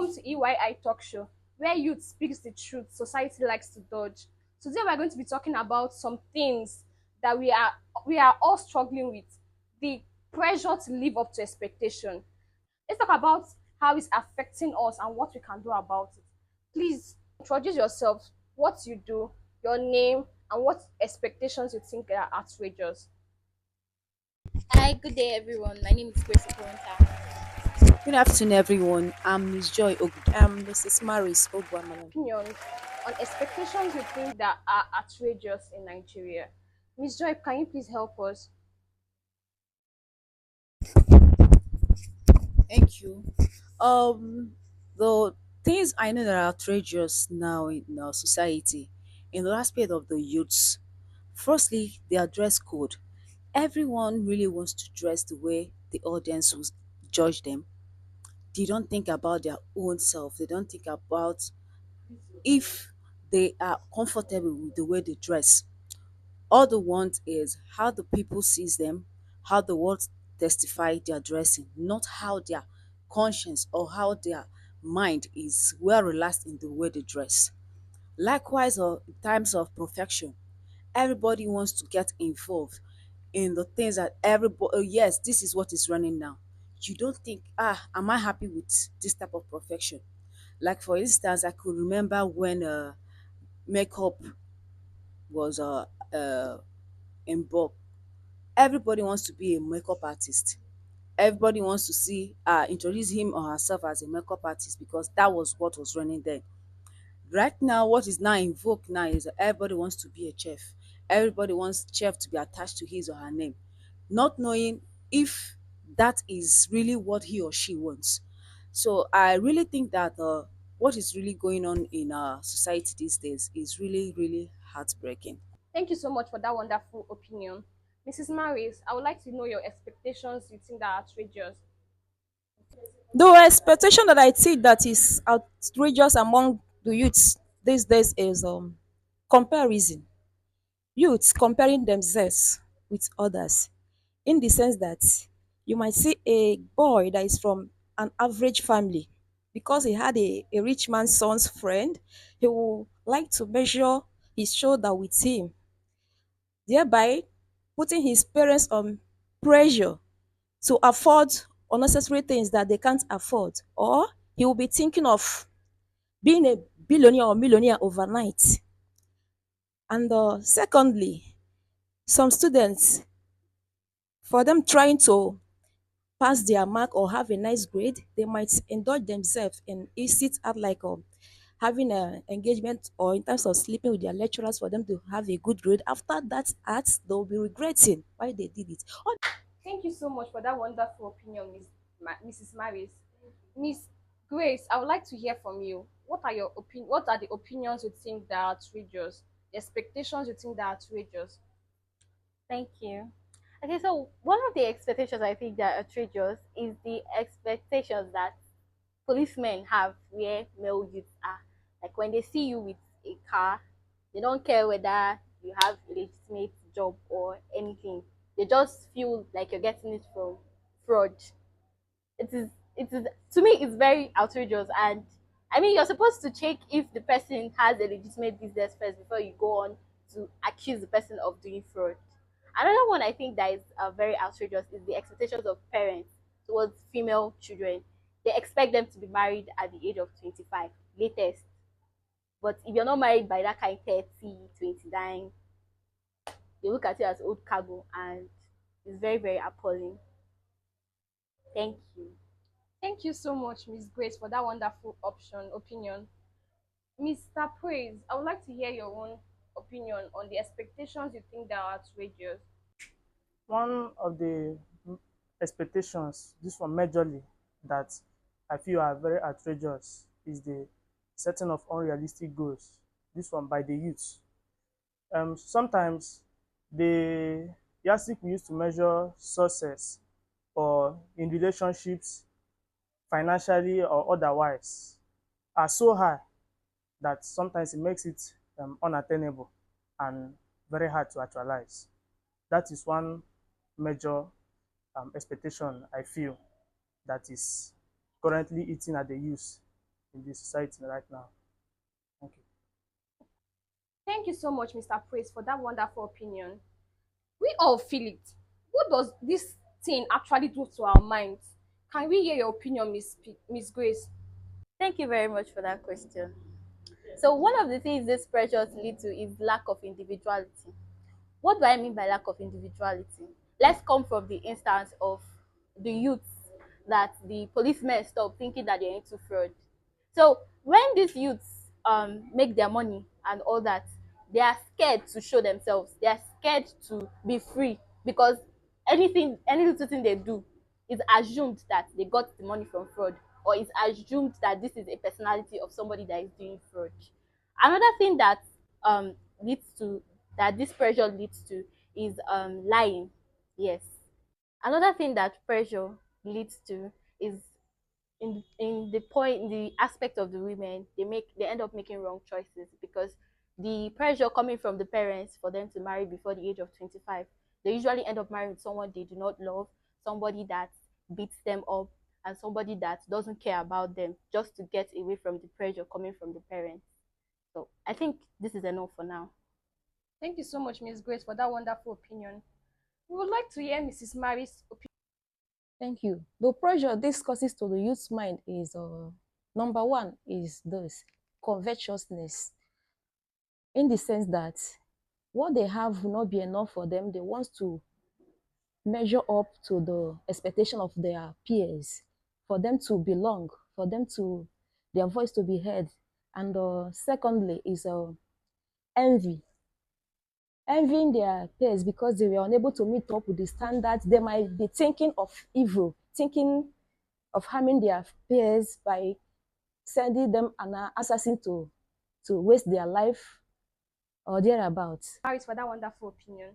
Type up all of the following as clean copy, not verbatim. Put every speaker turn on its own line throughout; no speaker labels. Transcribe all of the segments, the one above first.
welcome to E.Y.I talk show, where youth speaks the truth society likes to dodge. Today we're going to be talking about some things that we are all struggling with. The pressure to live up to expectation. Let's talk about how it's affecting us and what we can do about it. Please introduce yourself, what you do, your name, and what expectations you think are outrageous.
Hi, good day, everyone. My name is Grace Okonta.
Good afternoon, everyone. I'm Miss Joy Mrs. Maris Ogwamala.
Opinions on expectations you think that are outrageous in Nigeria. Miss Joy, can you please help us?
Thank you. Um, the things I know that are outrageous now in our society, in the aspect of the youths, firstly, their dress code. Everyone really wants to dress the way the audience will judge them. They don't think about their own self. They don't think about if they are comfortable with the way they dress. All they want is how the people sees them, how the world testify their dressing, not how their conscience or how their mind is well relaxed in the way they dress. Likewise, in times of perfection, everybody wants to get involved in the things that everybody, oh yes, this is what is running now. You don't think, am I happy with this type of perfection? Like for instance, I could remember when makeup was in bulk. Everybody wants to be a makeup artist. Everybody wants to see introduce him or herself as a makeup artist because that was what was running then. Right now, what is now in vogue now is that everybody wants to be a chef. Everybody wants chef to be attached to his or her name, not knowing if that is really what he or she wants. So I really think that what is really going on in our society these days is really, really heartbreaking.
Thank you so much for that wonderful opinion. Mrs. Maris, I would like to know your expectations you think that are outrageous.
The expectation that I see that is outrageous among the youths these days is comparison. Youths comparing themselves with others, in the sense that you might see a boy that is from an average family, because he had a rich man's son's friend, he will like to measure his shoulder with him, thereby putting his parents on pressure to afford unnecessary things that they can't afford, or he will be thinking of being a billionaire or millionaire overnight. And secondly, some students, for them trying to pass their mark or have a nice grade, they might indulge themselves in illicit act like having an engagement or in terms of sleeping with their lecturers for them to have a good grade. After that act, they'll be regretting why they did it.
Thank you so much for that wonderful opinion, Mrs. Maris. Miss Grace, I would like to hear from you. What are the opinions you think that are outrageous? The expectations you think that are outrageous?
Thank you. Okay, so one of the expectations I think that are outrageous is the expectations that policemen have where male youths are. Like when they see you with a car, they don't care whether you have a legitimate job or anything. They just feel like you're getting it from fraud. It is to me it's very outrageous, and I mean you're supposed to check if the person has a legitimate business first before you go on to accuse the person of doing fraud. Another one I think that is very outrageous is the expectations of parents towards female children. They expect them to be married at the age of 25 latest, but if you're not married by that kind 30, 29, they look at you as old cargo, and it's very very appalling. Thank you.
Thank you so much, Miss Grace, for that wonderful opinion. Mr. Praise, I would like to hear your own opinion on the expectations you think that are outrageous.
One of the expectations, this one majorly, that I feel are very outrageous is the setting of unrealistic goals. This one by the youth. Sometimes the yardstick we use to measure success or in relationships, financially or otherwise, are so high that sometimes it makes it unattainable and very hard to actualize. That is one major expectation I feel that is currently eating at the youth in the society right now. Thank you.
Thank you so much, Mr. Praise, for that wonderful opinion. We all feel it. What does this thing actually do to our minds? Can we hear your opinion, Miss Grace?
Thank you very much for that question. So one of the things these pressures lead to is lack of individuality. What do I mean by lack of individuality? Let's come from the instance of the youths that the policemen stop thinking that they're into fraud. So when these youths make their money and all that, they are scared to show themselves. They are scared to be free because any little thing they do is assumed that they got the money from fraud, or is assumed that this is a personality of somebody that is doing fraud. Another thing that leads to that this pressure leads to is lying. Yes. Another thing that pressure leads to is in the aspect of the women, they end up making wrong choices because the pressure coming from the parents for them to marry before the age of 25, they usually end up marrying someone they do not love, somebody that beats them up, and somebody that doesn't care about them just to get away from the pressure coming from the parents. So I think this is enough for now.
Thank you so much, Miss Grace, for that wonderful opinion. We would like to hear Mrs. Mary's opinion.
Thank you. The pressure this causes to the youth's mind is number one is this covetousness, in the sense that what they have will not be enough for them. They want to measure up to the expectation of their peers, for them to belong, for them to their voice to be heard. And secondly is envy, envying their peers because they were unable to meet up with the standards. They might be thinking of evil, thinking of harming their peers by sending them an assassin to waste their life or thereabouts.
Mary's for that wonderful opinion.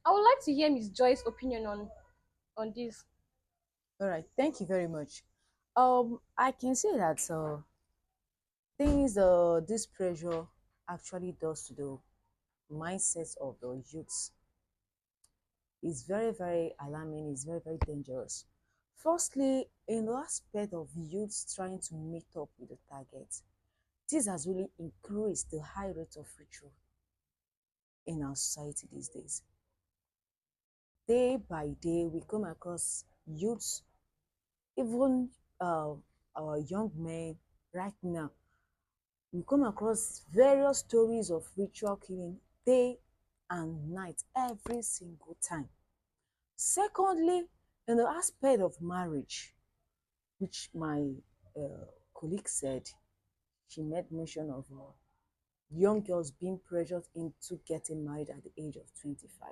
I would like to hear Miss Joy's opinion on this.
All right, thank you very much. I can say that things this pressure actually does to the mindset of the youths is very, very alarming, is very, very dangerous. Firstly, in the aspect of youths trying to meet up with the target, this has really increased the high rate of ritual in our society these days. Day by day, we come across youths, even our young men right now. We come across various stories of ritual killing day and night, every single time. Secondly, in the aspect of marriage, which my colleague said, she made mention of young girls being pressured into getting married at the age of 25.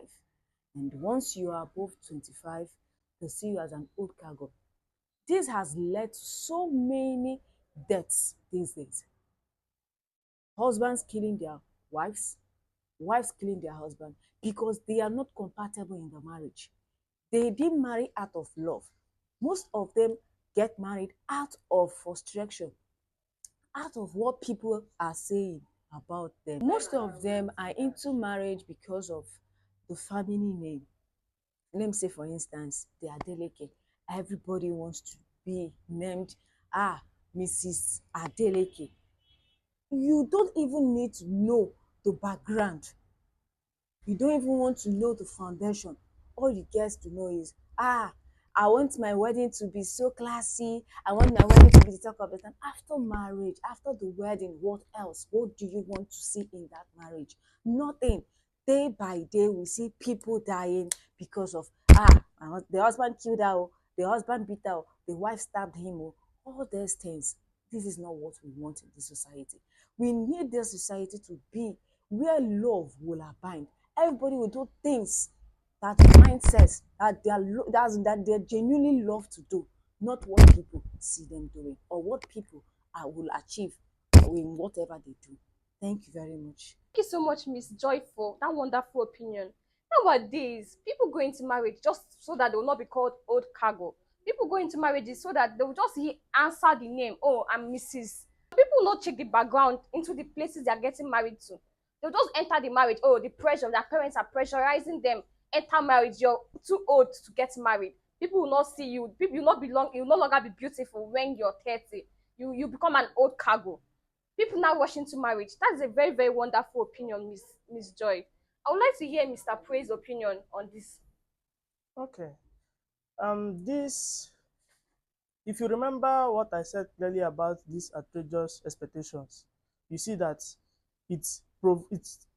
And once you are above 25, they see you as an old cargo. This has led to so many deaths these days. Husbands killing their wives, wives killing their husband because they are not compatible in the marriage. They didn't marry out of love. Most of them get married out of frustration, out of what people are saying about them. Most of them are into marriage because of the family name. Let me say, for instance, they are Adeleke. Everybody wants to be named Mrs. Adeleke. You don't even need to know the background. You don't even want to know the foundation. All you get to know is, I want my wedding to be so classy. I want my wedding to be the talk of the town. After marriage, after the wedding, what else? What do you want to see in that marriage? Nothing. Day by day, we see people dying because of, the husband killed her, oh, the husband beat her, oh, the wife stabbed him, oh. All these things. This is not what we want in this society. We need this society to be where love will abide. Everybody will do things that mind says that that they genuinely love to do, not what people see them doing or what people will achieve in whatever they do. Thank you very much.
Thank you so much, Miss Joy, for that wonderful opinion. Nowadays, people go into marriage just so that they will not be called old cargo. People go into marriages so that they will just answer the name. Oh, I'm Mrs. People will not check the background into the places they are getting married to. They'll just enter the marriage. Oh, the pressure, their parents are pressurizing them. Enter marriage, you're too old to get married. People will not see you. People will not belong. You will no longer be beautiful when you're 30. you become an old cargo. People now rush into marriage. That's a very, very wonderful opinion, Miss Joy. I would like to hear Mr. Praise opinion on this.
Okay. This, if you remember what I said clearly about these outrageous expectations, you see that it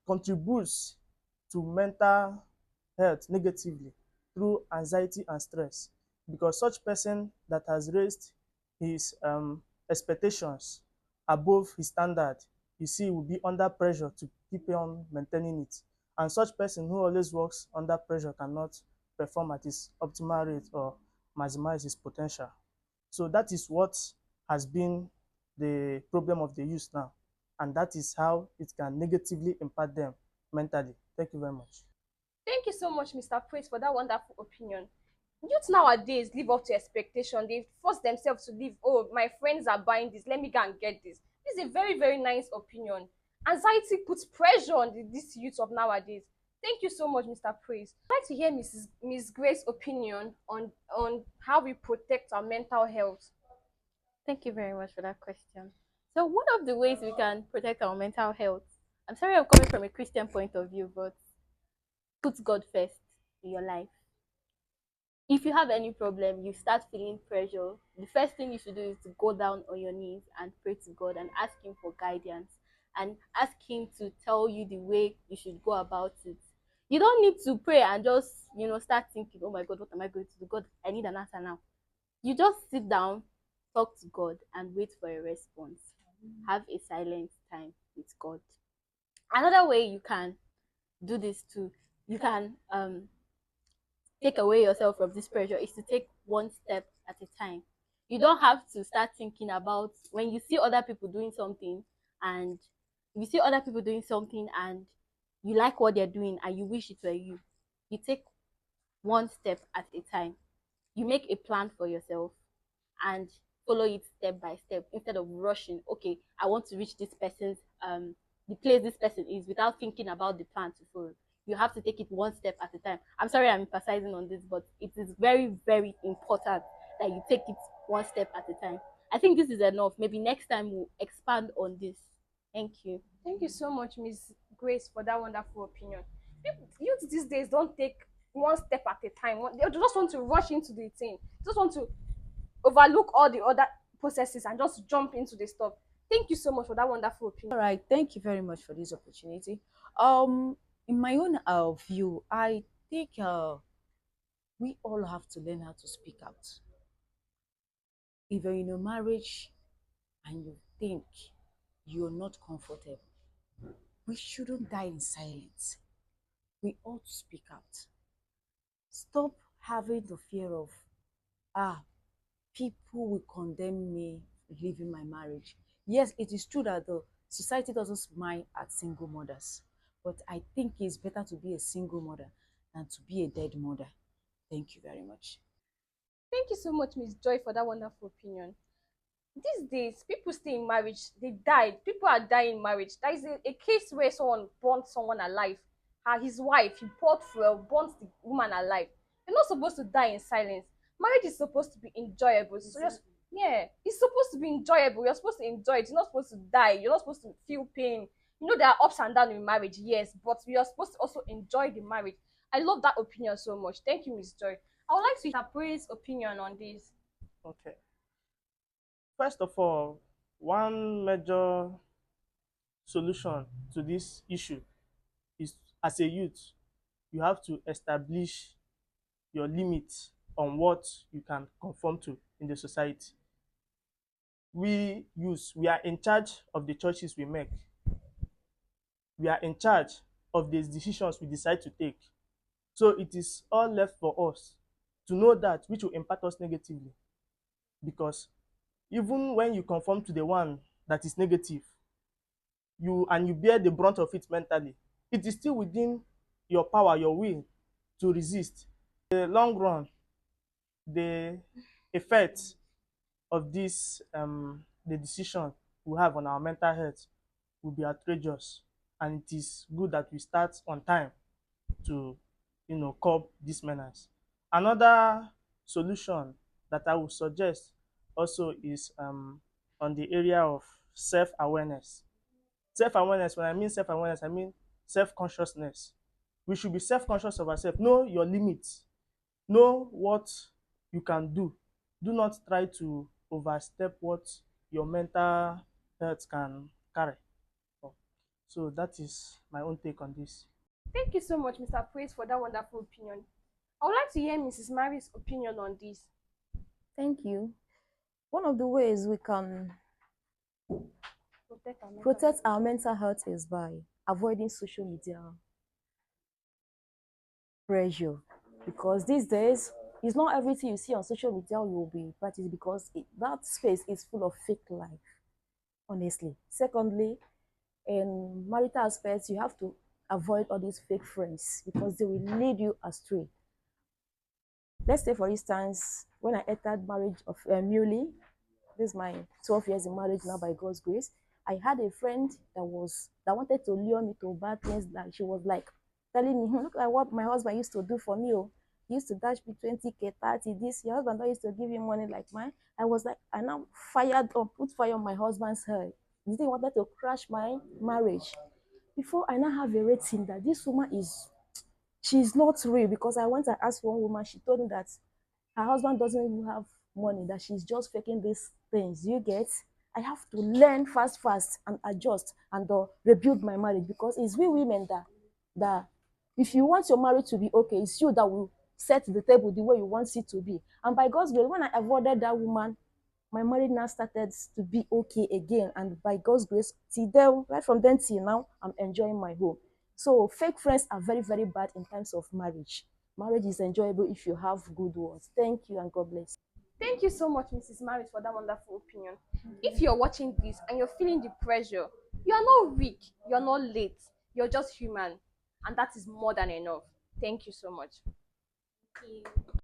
contributes to mental health negatively through anxiety and stress, because such person that has raised his expectations above his standard, you see, will be under pressure to keep on maintaining it. And such person who always works under pressure cannot perform at his optimal rate or maximize his potential. So that is what has been the problem of the youth now. And that is how it can negatively impact them mentally. Thank you very much.
Thank you so much, Mr. Praise, for that wonderful opinion. Youth nowadays live up to expectation. They force themselves to live. Oh, my friends are buying this. Let me go and get this. This is a very, very nice opinion. Anxiety puts pressure on this youth of nowadays. Thank you so much, Mr. Praise. I'd like to hear Miss Grace's opinion on how we protect our mental health.
Thank you very much for that question. So, one of the ways we can protect our mental health, I'm sorry I'm coming from a Christian point of view, but put God first in your life. If you have any problem, you start feeling pressure, the first thing you should do is to go down on your knees and pray to God and ask Him for guidance and ask Him to tell you the way you should go about it. You don't need to pray and just, start thinking, oh my God, what am I going to do? God, I need an answer now. You just sit down, talk to God, and wait for a response. Have a silent time with God. Another way you can do this too, you can take away yourself from this pressure is to take one step at a time. You don't have to start thinking about when you see other people doing something, and if you see other people doing something and you like what they're doing and you wish it were you. You take one step at a time. You make a plan for yourself and follow it step by step instead of rushing. Okay, I want to reach this person's the place this person is without thinking about the plan to follow. You have to take it one step at a time. I'm sorry I'm emphasizing on this, but it is very, very important that you take it one step at a time. I think this is enough. Maybe next time we'll expand on this. Thank you.
Thank you so much, Miss Grace, for that wonderful opinion. Youth these days don't take one step at a time. They just want to rush into the thing. Just want to overlook all the other processes and just jump into the stuff. Thank you so much for that wonderful opinion.
All right, thank you very much for this opportunity. Um, in my own view, I think we all have to learn how to speak out. If you're in a marriage and you think you're not comfortable, we shouldn't die in silence. We ought to speak out. Stop having the fear of, ah, people will condemn me leaving my marriage. Yes, it is true that the society doesn't smile at single mothers, but I think it's better to be a single mother than to be a dead mother. Thank you very much.
Thank you so much, Miss Joy, for that wonderful opinion. These days, people stay in marriage, they die. People are dying in marriage. There is a case where someone burnt someone alive. His wife, he poured fuel, burnt the woman alive. You're not supposed to die in silence. Marriage is supposed to be enjoyable. So just yeah, it's supposed to be enjoyable. You're supposed to enjoy it. You're not supposed to die. You're not supposed to feel pain. You know there are ups and downs in marriage, yes, but you're supposed to also enjoy the marriage. I love that opinion so much. Thank you, Miss Joy. I would like to hear Praise opinion on this.
Okay. First of all, one major solution to this issue is, as a youth, you have to establish your limits on what you can conform to in the society. We are in charge of the choices we make. We are in charge of the decisions we decide to take. So it is all left for us to know that which will impact us negatively. Because even when you conform to the one that is negative, you bear the brunt of it mentally, it is still within your power, your will to resist. In the long run, the effect of this the decision we have on our mental health will be outrageous, and it is good that we start on time to curb this menace. Another solution that I would suggest also is on the area of self-awareness. Self-awareness, when I mean self-awareness, I mean self-consciousness. We should be self-conscious of ourselves. Know your limits. Know what you can do. Do not try to overstep what your mental health can carry. So that is my own take on this.
Thank you so much, Mr. Praise, for that wonderful opinion. I would like to hear Mrs. Mary's opinion on this.
Thank you. One of the ways we can
Protect our mental
protect
health.
our mental health is by avoiding social media pressure. Because these days, it's not everything you see on social media you will be practicing because that space is full of fake life, honestly. Secondly, in marital aspects, you have to avoid all these fake friends because they will lead you astray. Let's say, for instance, when I entered marriage of newly, this is my 12 years in marriage now by God's grace. I had a friend that wanted to lure me to bad things. That she was like telling me, look at what my husband used to do for me. Oh, he used to dash me 20K, 30 this. Your husband don't used to give you money like mine. I was like, I now fired up, put fire on my husband's head. He wanted to crash my marriage. Before I now have a rating that this woman she's not real because I went and asked one woman, she told me that her husband doesn't even have money, that she's just faking these things. You get? I have to learn fast, fast and adjust and rebuild my marriage because it's we women that if you want your marriage to be okay, it's you that will set the table the way you want it to be. And by God's grace, when I avoided that woman, my marriage now started to be okay again. And by God's grace, till then, right from then till now, I'm enjoying my home. So fake friends are very, very bad in terms of marriage. Marriage is enjoyable if you have good ones. Thank you and God bless.
Thank you so much, Mrs. Maris, for that wonderful opinion. If you're watching this and you're feeling the pressure, you're not weak, you're not late, you're just human. And that is more than enough. Thank you so much.
Thank you.